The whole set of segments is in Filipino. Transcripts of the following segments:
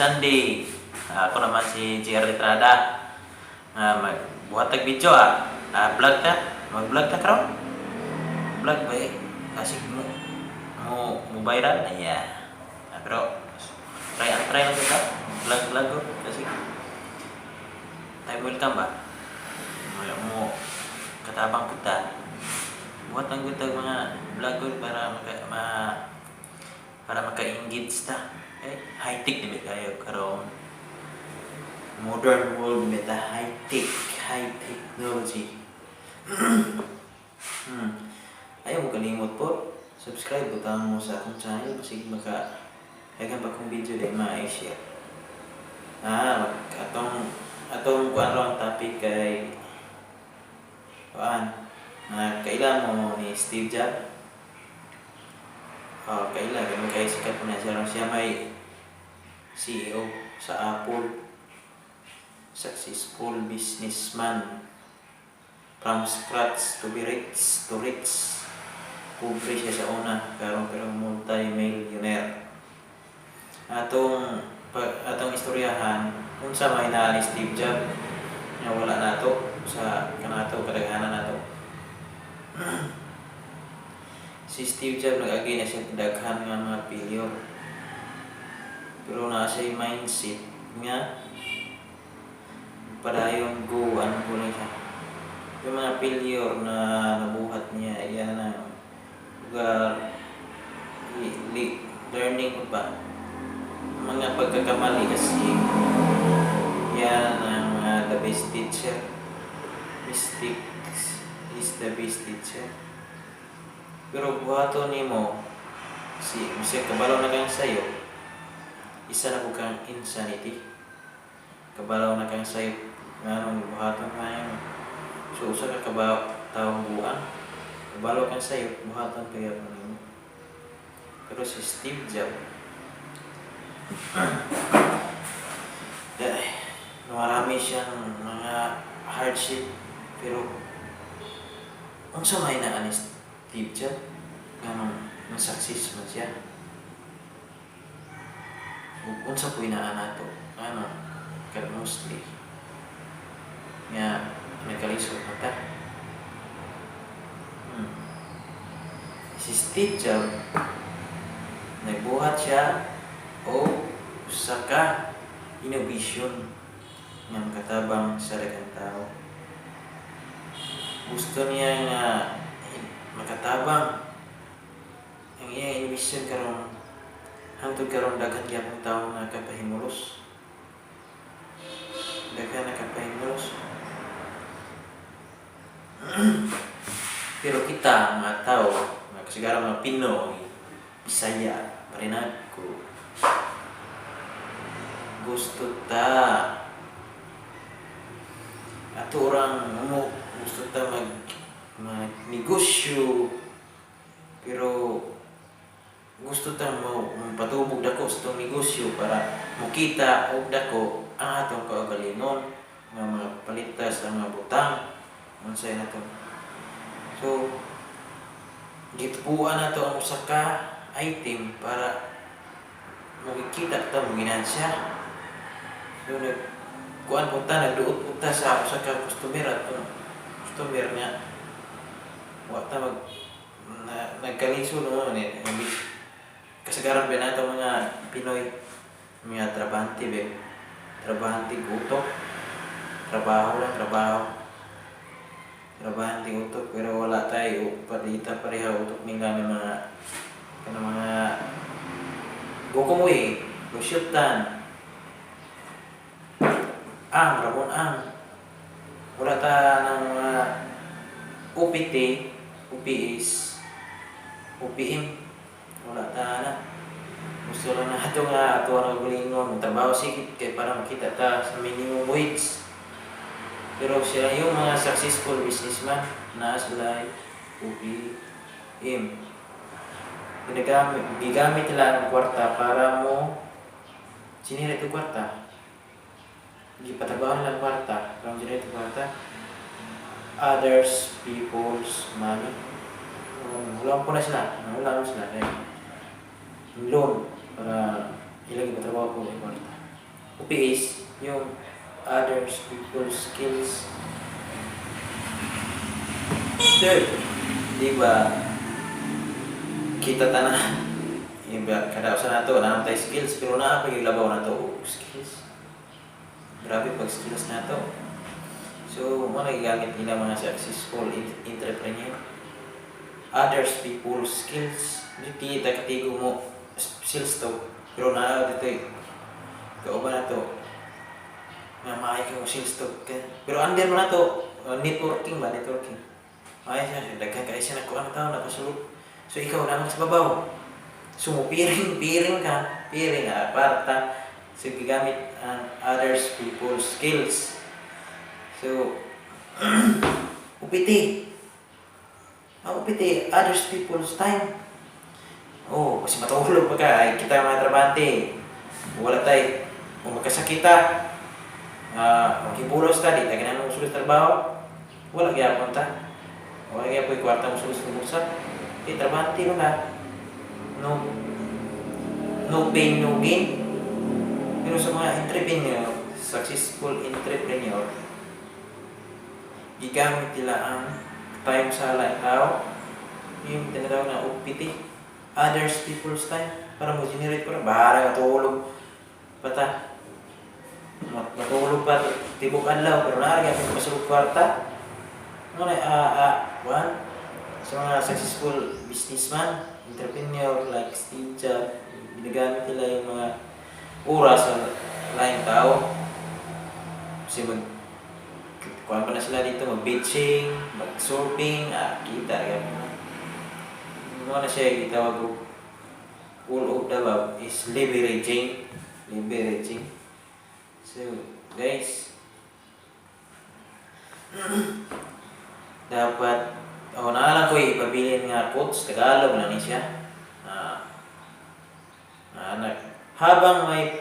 Sunday. Ako naman si JR Letrada. Magbuhat tag video vlog ta. Mag-vlog ta karon. Vlog ba eh? Kasi mo viral ayan. Pero try lang kita. Vlog ko kasi time welcome ba? Wala mo katabang kita. Buhat lang kita mga vlog ko para maka-engage ta. High-tech di ba kayo karon? Modern world meta high technology. Ayaw mo kalimot po. Subscribe butang mo sa akong channel kasi hagan pa kong video dahil ma-share. Atong kuan ang topic kay kailan mo ni Steve Jobs. Kailan kay sikat po na siya may CEO sa Apple. Successful businessman from scratch to be rich to rich. Pobre siya sa una pero multi-millionaire. Atong istoryahan unsa may naa ni Steve Jobs nga wala nato sa kadaghanan nato. Si Steve Jobs nag-agi na siya daghan nga mga failure. Pero naa siya mindset nga padayon go lang siya. Yung mga failure na nabuhat niya, yan ang learning ba? Mga pagkakamali kasi yan ang the best teacher. Mistakes is the best teacher. Pero buhaton nimo kasi kabalo na kang sayo, isa na po kang insanity. Kabalo na kang sayo nganong buhaton kayo. So usa ka taong buwan, kabalo kang sayo, buhaton kaya mo nimo. Pero si Steve Jobs marami siyang mga hardship pero unsa may naa ni Steve Jobs nga success man siya. Unsa po inaan nato mostly nga nagkalisod na ta. Si Steve Jobs nagbuhat siya o usa ka innovation nga makatabang sa daghang tao. Gusto niya nga makatabang ang iyang innovation karon hangtod karon daghan gyapon tawo nga kapahimulos. Daghan na kapahimulos. Pero kita mga tao, sigara mga Pinoy, Bisaya, Parinagko, gusto ta ato orang gusto ta mag-negosyo pero gusto ta patubog dako sa itong negosyo para makita og dako ang atong kaugalingon nga mga palitas ang mga butang unsay nato. So gitubuan nato ang usa ka item para makikita ta mo ginansya. So kuan po ta nagduot po ta sa usa ka customer nga wa ta nagkaliso no kasagaran ba nato mga Pinoy mga trabahante utok trabahante utok pero wala tayo padita pareha utok nila ng mga gukumoy gusyutan ramon wala ta ng UPT UPS UPM wala ta na gusto lang na ato ang gulingon trabaho sigit kay para makita ta sa minimum wage. Pero sila yung mga successful businessman na sila UPM gigamit nila ang kwarta para mo sinira ito kwarta gipatabawan lang kwarta para mo sinira ito kwarta others people's money. Wala po na sila loan para ilang ipatrabaho ko ng kwarta. is yung others people's skills. Third, di ba, kita tanan, iba, kada usa na to, naman tayo skills, pero naa pa yung labaw na to, skills. Grabe pag skills na to. So, mga gagamit nila mga successful entrepreneur. Others people's skills. Hindi kita katigo mo skills to, pero naa dito eh. Kauban na to. Mamay ka mo skills to. Pero under mo na to, networking ba? Networking. Ay siya, daghan ka siya nakuha na tao, napasulog. So ikaw naman sa babaw. So piring aparta. So gigamit ang others people's skills. So upiti. Upiti others people's time. Oh, kasi matulog pa ka, ay kita mga trabante. Wala tayo, kung magkasakita, magkibulos ka, di tayo ganang usulos trabaho, wala gyapon ta. Wala gyapon yung kwarta mo usulos ng usap. Trabante mo na. No pain, no gain. Pero sa mga entrepreneur, successful entrepreneur, gigamit nila ang time sa lain tao, yung tinatawag na UPT, others people's time, para mo generate ko na, bahala matulog pata, matulog pa, tibok adlaw, pero naarga kung masulog kwarta, sa mga successful businessman, entrepreneur like Steve Jobs, ginagamit nila yung mga oras sa lain tao, kasi kuhaan pa na sila dito, mag-beaching, mag-surfing, kita rin. Ano na siya, itawag ko, all of the above is leveraging. So, guys, dapat, naalang ko ipabilin nga quotes, Tagalog na ni siya. Habang may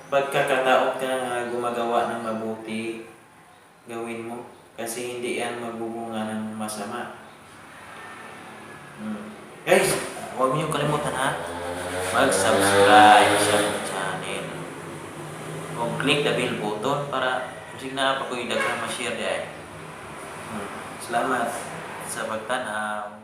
pagkakataon ka na gumagawa ng mabuti, gawin mo kasi hindi yan magbubunga ng masama. Guys, huwag niyo kalimutan mag-subscribe sa channel. Kung click the bell button para kasi na pa ko yung dagang ma-share dahil. Salamat sa pagtanaw.